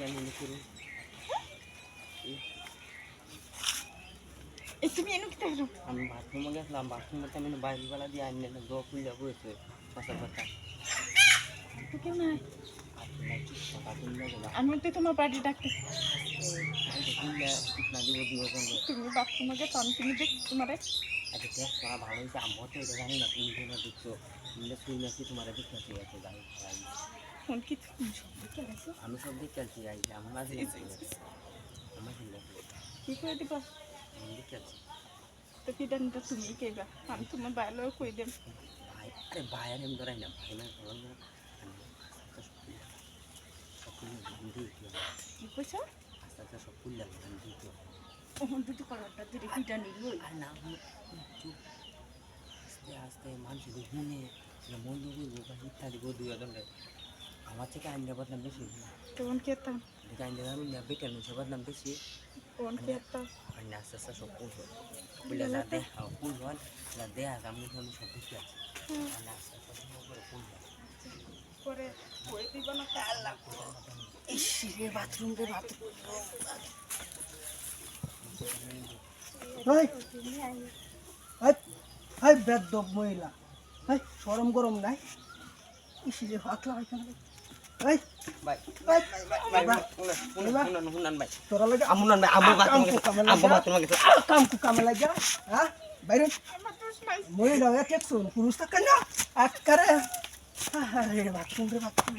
জানি করে এই তুমি এনে কি দেখো আমি বাথরুমে গেছিলাম বাথরুমে আমি বাইরে বেলা দিয়ে আনি না দোয়া খুলে বসে কথা কথা তো কেউ নাই আপনি নাকি কথা খুললে গেলাম আমি তো তোমার বাড়ি ডাকতে খুললে না দিব দুজন তুমি বাথরুমে গেছো আমি তুমি দেখ তোমারে আচ্ছা দেখ তোরা ভালো হয়েছে আমার তো এটা জানি না তুমি না দেখছো তুমি শুই নাকি তোমার দেখতে আছে এত যাই খারাপ ফোন কি তুমি সব দেখে গেছো আমি সব দেখতে আছি যাই আমার মাঝে আমার কি করে দিবা আমি দেখতে আছি তো কি জানিটা তুমি কেবা আমি তোমার বাইরে কই দেব ভাই আরে ভাই আর আমি ধরাই না ভাই না ধরো না কি কইছো আস্তে আস্তে সব খুললে আমি দিতে ওহন দুটো কলারটা ধরে কিটা নিল আর না চুপ আস্তে আস্তে মানুষ ঘুমে মন্দ করবো বা ইত্যাদি গো দুই ধরনের আমার থেকে আইনটা বদনাম বেশি তখন কেতাম দেখে আইনটা আমি না বেটার নয় বদনাম বেশি তখন কেতাম আইন আস্তে আস্তে সব কুল খুলে যা দেখা কুল হন না দেয়া আমি আমি সব দেখতে আছি আস্তে আস্তে করে কুল পরে কই দিব না আল্লাহ ইসরে বাথরুম রে বাথরুম হাই হাই হাই বেদব মহিলা হাই শরম গরম নাই ইসিরে পাতলা এখানে হাই ভাই হাই ভাই শুনান ভাই তোরা লাগে আমুনান ভাই আমু বাথরুমে গেছে কাম কু কামে লাগে হ্যাঁ বাইরে আমার দোষ নাই মহিলা এক শুন পুরুষ থাকে না আটকারে আরে বাথরুম রে বাথরুম